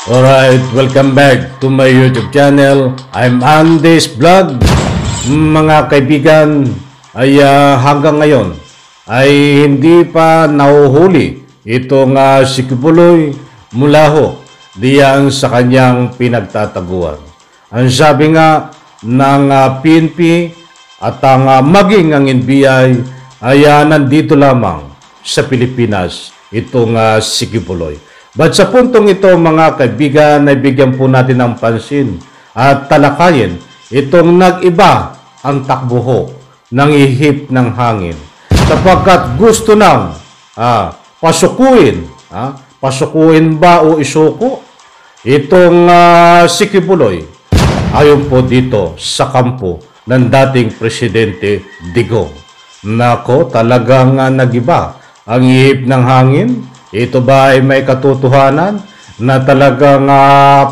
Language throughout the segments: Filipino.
Alright, welcome back to my YouTube channel. I'm Andes Vlog. Mga kaibigan, ay hanggang ngayon ay hindi pa nahuhuli itong si Kibuloy mula ho diyan sa kanyang pinagtataguan. Ang sabi nga ng PNP at ang maging ang NBI ay nandito lamang sa Pilipinas itong si Kibuloy. But sa puntong ito mga kaibigan, ay bigyan po natin ng pansin at talakayin itong nag-iba ang takbuho ng ihip ng hangin. Sapagkat gusto nang pasukuin ba o isuko itong si Kibuloy ayon po dito sa kampo ng dating Presidente Digong. Nako, talagang nag-iba ang ihip ng hangin. Ito ba ay may katotohanan na talagang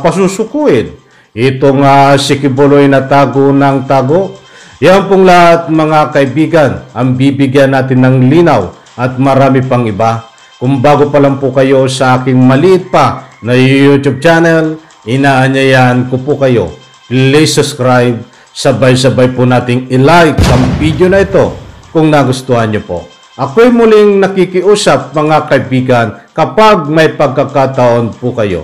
pasusukuin itong si Kibuloy na tago ng tago? Yan pong lahat mga kaibigan ang bibigyan natin ng linaw at marami pang iba. Kung bago pa lang po kayo sa aking maliit pa na YouTube channel, inaanyayahan ko po kayo. Please subscribe, sabay-sabay po nating i-like ang video na ito kung nagustuhan nyo po. Ako'y muling nakikiusap mga kaibigan kapag may pagkakataon po kayo.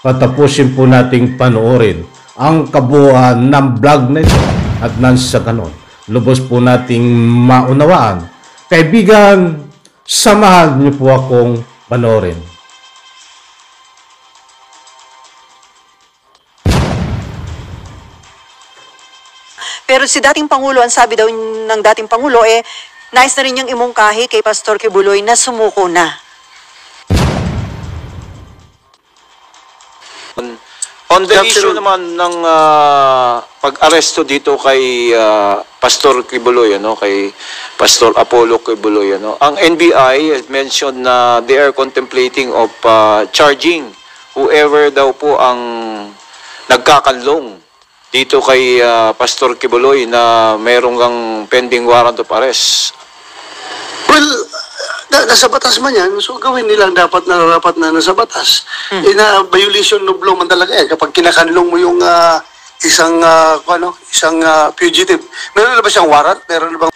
Patapusin po nating panoorin ang kabuuan ng vlog na ito at nang sa ganon, lubos po nating maunawaan. Kaibigan, samahan niyo po akong panoorin. Pero si dating Pangulo, ang sabi daw ng dating Pangulo, nais na rin niyang imungkahi kay Pastor Kibuloy na sumuko na. On the issue naman ng pag-aresto dito kay Pastor Kibuloy, kay Pastor Apollo Kibuloy, ang NBI has mentioned na they are contemplating of charging whoever daw po ang nagkakanlong dito kay Pastor Kibuloy na mayroong ang pending warrant of arrest. Well, nasa batas man yan, so gawin nilang dapat na nasa batas. Na violation of law man talaga kapag kinakanlong mo yung isang fugitive. Meron na ba siyang warrant? Meron na bang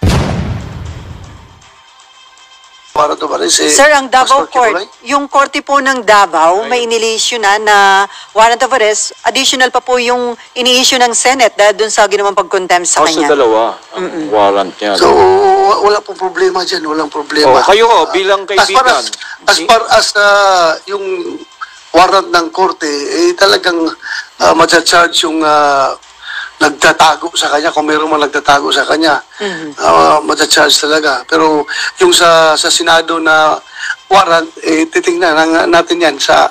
warrant of arrest? Sir, ang Davao Court, yung korte po ng Davao, may inilisyo na warrant of arrest. Additional pa po yung ini-issue ng Senate dahil dun sa ginawang pag-contempt sa kanya. Sa dalawa, ang warrant niya. So, wala pong problema dyan, walang problema. Kayo bilang kaibigan. As far as yung warrant ng korte, talagang matcha-charge yung nagtatago sa kanya, kung mayroon man nagtatago sa kanya, matcha-charge talaga. Pero yung sa Senado na warrant, titingnan natin yan sa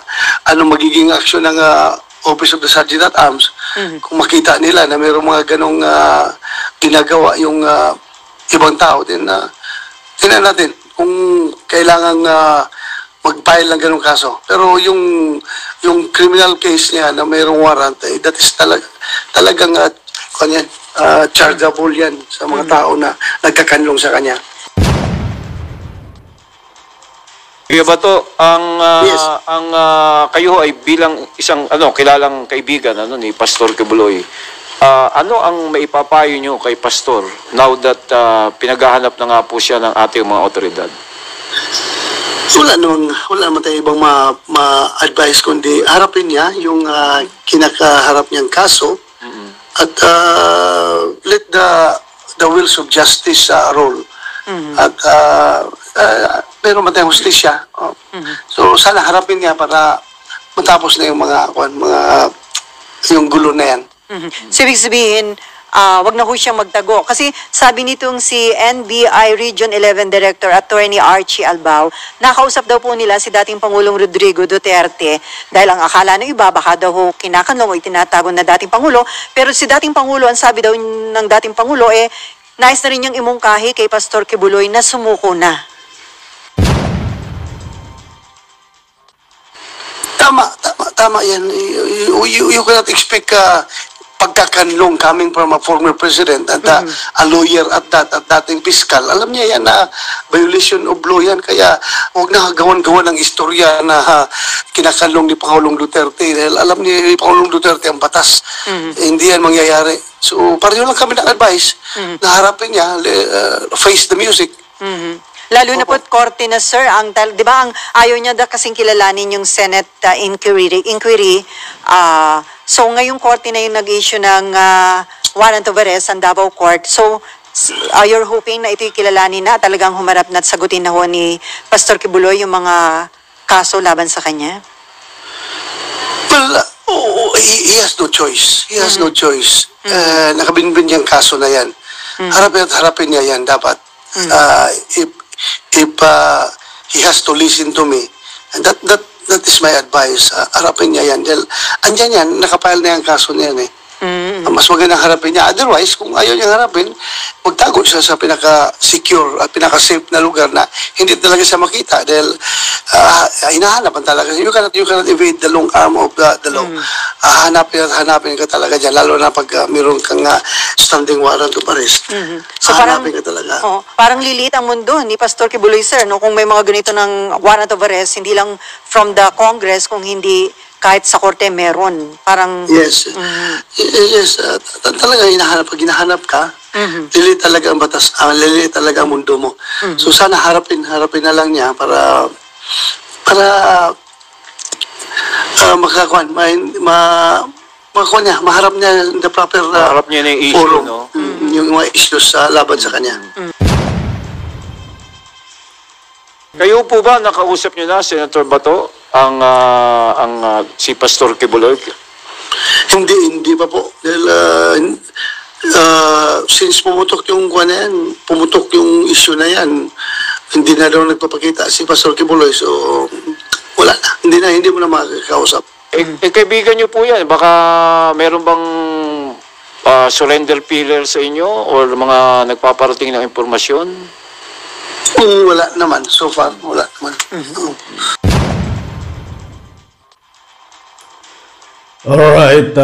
magiging aksyon ng Office of the Sergeant at Arms. Kung makita nila na mayroong mga ganong ginagawa yung ibang tao, tingnan natin kung kailangan mag-file ng ganong kaso. Pero yung criminal case niya na mayroong warrant, that is talagang chargeable yan sa mga tao na nagkakanlong sa kanya. Kaya ba to, Yes. kayo ay bilang isang kilalang kaibigan ni Pastor Kibuloy. Ano ang maipapayo nyo kay Pastor now that pinaghahanap na nga po siya ng ating mga otoridad? Wala naman tayo ibang ma-advise kundi harapin niya yung kinakaharap niyang kaso at let the wheels of justice roll. At meron man tayong hustisya. So sana harapin niya para matapos na yung yung gulo na yan. So, ibig sabihin, wag na ho siyang magtago. Kasi sabi nitong si NBI Region 11 Director Attorney Archie Albao, nakausap daw po nila si dating Pangulong Rodrigo Duterte dahil ang akala ng iba baka daw ho kinakanlong o itinatago na dating Pangulo. Pero si dating Pangulo, ang sabi daw ng dating Pangulo, nais na rin niyang imungkahi kay Pastor Kibuloy na sumuko na. Tama yan. You cannot expect pagkakanlong coming from a former president at a lawyer at dating fiscal. Alam niya yan na violation of law yan. Kaya huwag na gawan-gawan ng istorya na kinakanlong ni Pangulong Duterte. Dahil alam ni Pangulong Duterte ang batas. Hindi yan mangyayari. So, pareho lang kami ng advice na harapin niya, face the music. Lalo na po't korte na, sir, di ba, ayaw niya kasing kilalanin yung Senate inquiry. So, ngayong korte na yung nag-issue ng warrant of arrest sa Davao Court. So, you're hoping na ito'y kilalanin na, talagang humarap na at sagutin na ho ni Pastor Quiboloy yung mga kaso laban sa kanya? Well, he has no choice. He has no choice. Nakabinbin niyang kaso na yan. Harapin at harapin niya yan dapat. If he has to listen to me, and that is my advice. Harapin niya yan. Dahil andyan yan, nakapile na yung kaso niyan eh. Mas magandang harapin niya. Otherwise, kung ayaw niyang harapin, magtago siya sa pinaka-secure at pinaka-safe na lugar na hindi talaga siya makita dahil hinahanapan talaga. You cannot evade the long arm of the law. Hanapin ka talaga dyan, lalo na pag mayroon kang standing warrant of arrest. So hanapin ka talaga. Parang liliit ang mundo ni Pastor Quiboloy, sir, no? Kung may mga ganito ng warrant of arrest, hindi lang from the Congress, kung hindi kahit sa korte meron. Parang... Yes. Yes. Talaga pag hinahanap ka, lili talaga ang batas, lili talaga ang mundo mo. So sana harapin na lang niya para maharap niya the proper Maharap niya na yung issue, forum, no? yung mga issues sa laban sa kanya. Kayo po ba nakausap niyo na, Senator Bato, si Pastor Quiboloy? Hindi pa po. Dahil since pumutok yung issue na yan, hindi na daw nagpapakita si Pastor Quiboloy. So, wala na. Hindi mo na makakausap. Kaibigan niyo po yan. Baka meron bang surrender pillar sa inyo or mga nagpaparating ng impormasyon? Wala naman. So far, wala naman. Alright,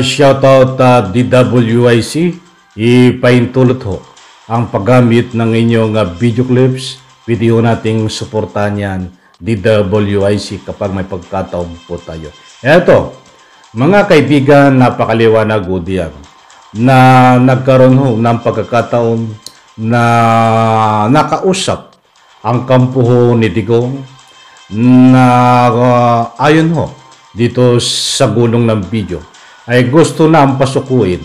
shout out DWIC. Ipaintulot ho ang paggamit ng inyong video clips. Pwede ho nating suportahan yan, DWIC, kapag may pagkataon po tayo. Eto, mga kaibigan, napakaliwanag ho diyan na nagkaroon ho ng pagkakataon na nakausap ang kampo ho ni Digong na ayon ho dito sa gulong ng video ay gusto na ang pasukuin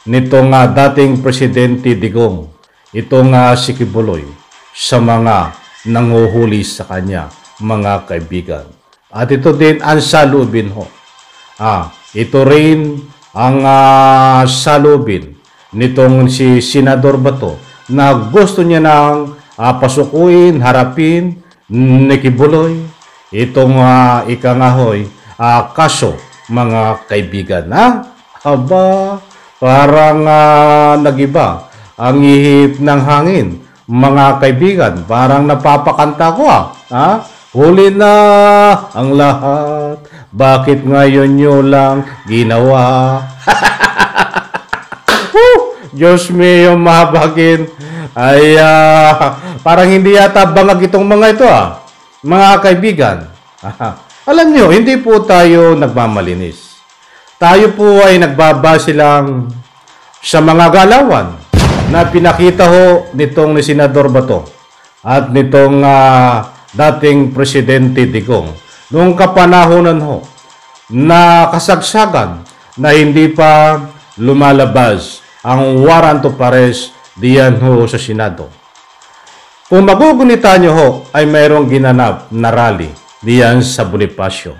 nitong dating Presidente Digong, itong si Quiboloy, sa mga nanguhuli sa kanya, mga kaibigan. At ito din ang salubin ho. Ito rin ang salubin nitong si Senador Bato na gusto niya nang pasukuin, harapin ni Quiboloy itong ikangahoy kaso, mga kaibigan. Aba, parang nagiba ang ihip ng hangin, mga kaibigan. Parang napapakanta ko huli na ang lahat, bakit ngayon nyo lang ginawa? Diyos mio, mabagin. Ay, parang hindi yata bangag itong mga ito, mga kaibigan. Alam nyo, hindi po tayo nagmamalinis. Tayo po ay nagbabase lang sa mga galawan na pinakita ho nitong ni Senador Bato at nitong dating Presidente Digong noong kapanahonan ho na kasagsagan na hindi pa lumalabas ang warrant of arrest diyan ho sa Senado. Kung magugunita nyo ho ay mayroong ginanap na rally diyan sa Bonifacio.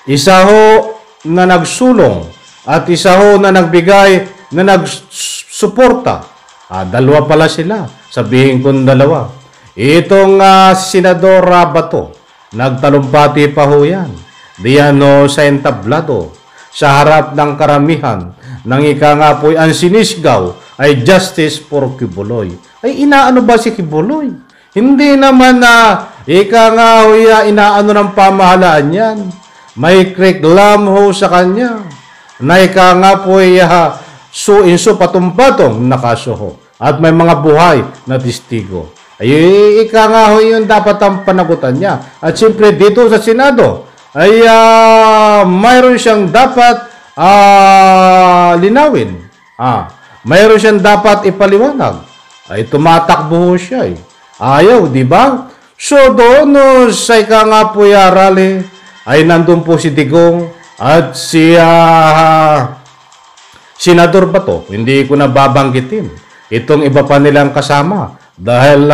Isa ho na nagsulong at isa ho na nagbigay, na nagsuporta. Dalawa pala sila. Sabihin kong dalawa. Itong Senador Bato, nagtalumpati pa ho yan. Diyan ho sa entablado, sa harap ng karamihan, nang ika nga po'y ang sinisgaw ay justice for Quiboloy. Ay inaano ba si Quiboloy? Hindi naman ika nga ho inaano ng pamahalaan yan. May reklam ho sa kanya. na ika nga po ay su-inso patong-patong na kaso ho. At may mga buhay na testigo. Ay ika nga ho yun dapat ang panagutan niya. At siyempre dito sa Senado ay mayroon siyang dapat linawin. Mayroon siyang dapat ipaliwanag. Ay tumatakbo ho siya eh. Ayaw, di ba? So doon sa ika nga po rally ay nandun po si Digong at si Senador Bato. Hindi ko na babanggitin itong iba pa nilang kasama dahil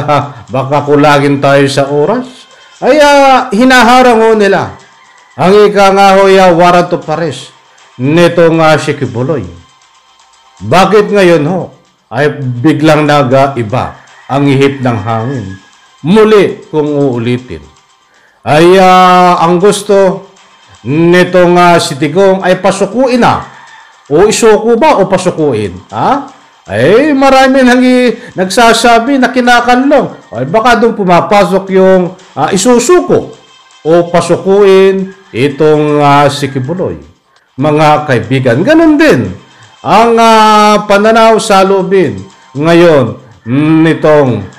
baka kulagin tayo sa oras. Ay hinaharang ho nila ang ika nga ho warrant of arrest nitong si Kibuloy. Bakit ngayon ho ay biglang nag-iba ang ihip ng hangin? Muli kung uulitin ay ang gusto nitong si Digong ay pasukuin na o isuko ba o pasukuin? Ay marami nang nagsasabi na kinakanlong. Ay baka doon pumapasok yung isusuko o pasukuin itong si Kibuloy. Mga kaibigan, ganun din ang pananaw sa lubin ngayon nitong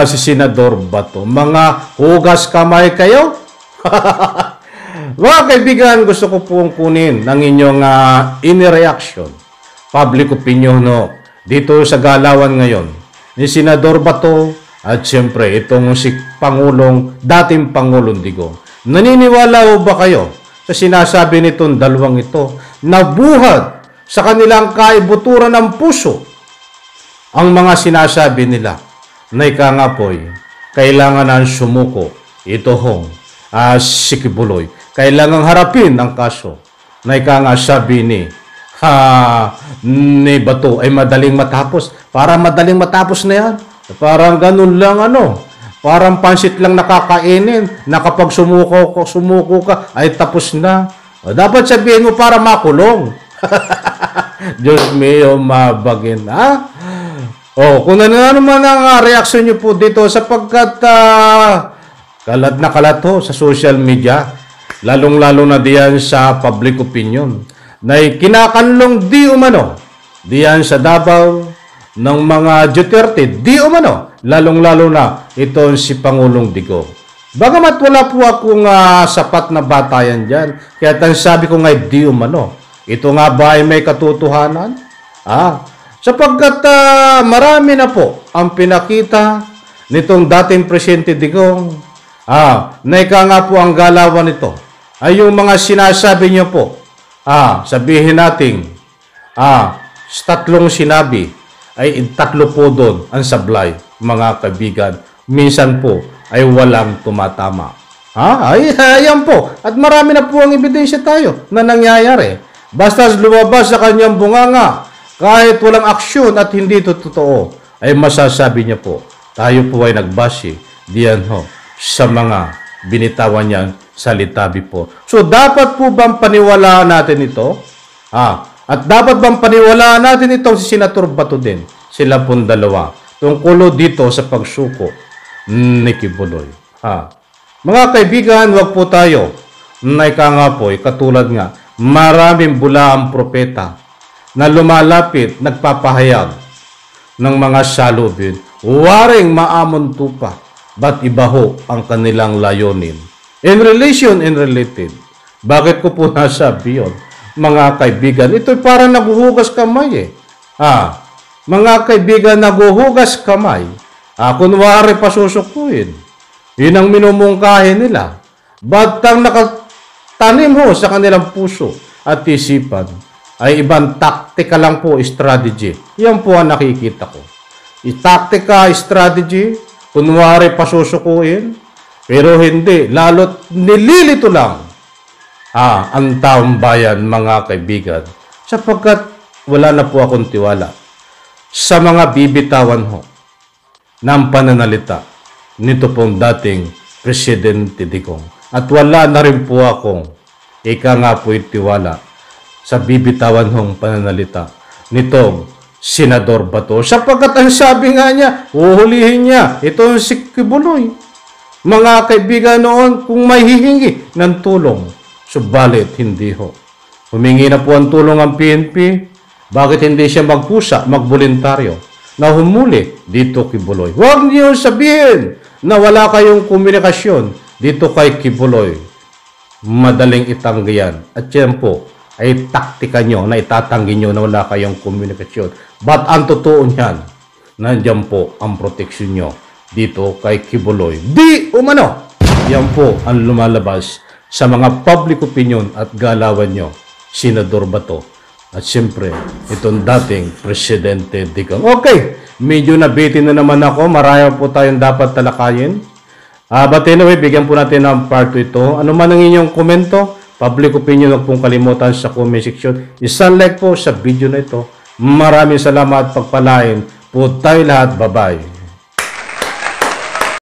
si Senador Bato. Mga hugas kamay kayo? Mga kaibigan, gusto ko pong kunin ng inyong in-reaction, public opinion dito sa galawan ngayon ni Senador Bato at siyempre itong si dating Pangulong Digong. Naniniwala ho ba kayo sa sinasabi nitong dalawang ito na buhat sa kanilang kaibuturan ng puso ang mga sinasabi nila na ika nga po'y kailangan na sumuko ito hong si Kibuloy. Kailangang harapin ang kaso na ika nga sabi ni Bato ay madaling matapos. Para madaling matapos na yan. Parang ganun lang parang pansit lang nakakainin na kapag sumuko ka ay tapos na. Dapat sabihin mo para makulong. Diyos mio, mabagin. Kung ano naman ang reaksyon nyo po dito sapagkat kalat na kalat ho sa social media, lalong-lalo na diyan sa public opinion, na kinakanlong di umano diyan sa Davao ng mga Duterte, di umano, lalong-lalo na itong si Pangulong Digong. Bagamat wala po akong sapat na batayan dyan, kaya sabi ko nga di umano. Ito nga ba ay may katotohanan? Sapagkat marami na po ang pinakita nitong dating Presidente Digong na ika nga po ang galawan nito ay yung mga sinasabi niyo po. Sabihin natin tatlong sinabi ay tatlo po doon ang sablay, mga kaibigan. Minsan po ay walang tumatama. Ayan po. At marami na po ang ebidensya tayo na nangyayari. Basta lumabas sa kanyang bunganga, kahit walang aksyon at hindi ito totoo, ay masasabi niya po, tayo po ay nagbase diyan sa mga binitawan niyang salitabi po. So, dapat po bang paniwalaan natin ito? At dapat bang paniwalaan natin itong si Senator Bato din? Sila pong dalawa. Tungkol dito sa pagsuko ni Kibuloy. Mga kaibigan, wag po tayo na ika nga po, katulad nga, maraming bulaang propeta na lumalapit, nagpapahayag ng mga salubin. Waring maamon tupa, ba't iba ho ang kanilang layunin? In relation and related. Bakit ko po nasabi yun? Mga kaibigan, ito'y parang naguhugas kamay Mga kaibigan, naguhugas kamay. Kunwari pasusukuin. Yun ang minumungkahin nila. Ba't ang nakatanim ho sa kanilang puso at isipan ay ibang taktika lang po, strategy. Yan po ang nakikita ko. Taktika, strategy, kunwari pasusukuin, pero hindi, lalo't nililito lang ang taong bayan, mga kaibigan, sapagkat wala na po akong tiwala sa mga bibitawan ho ng pananalita nito pong dating Presidente Digong. At wala na rin po akong ika nga po tiwala sa bibitawan hong pananalita nitong Senador Bato. Sapagkat ang sabi nga niya, uhulihin niya itong si Kibuloy. Mga kaibigan noon, kung may hihingi ng tulong, subalit hindi ho. Humingi na po ang tulong ang PNP. Bakit hindi siya magpusa, magboluntaryo na humuli dito kay Kibuloy? Huwag niyo sabihin na wala kayong komunikasyon dito kay Kibuloy. Madaling itanggi yan. At yan po ay taktika nyo na itatanggi nyo na wala kayong komunikasyon. But ang totoo niyan, nandiyan po ang proteksyon nyo dito kay Kibuloy. Di umano! Yan po ang lumalabas sa mga public opinion at galawan nyo. Senador Bato. At siyempre, itong dating Presidente Digong. Okay, medyo nabitin na naman ako. Marami po tayong dapat talakayin. But anyway, bigyan po natin ng part 2 ito. Ano man ang inyong komento, public opinion, huwag pong kalimutan sa comment section. Isang like po sa video na ito. Maraming salamat, pagpalain po tayo lahat. Bye-bye.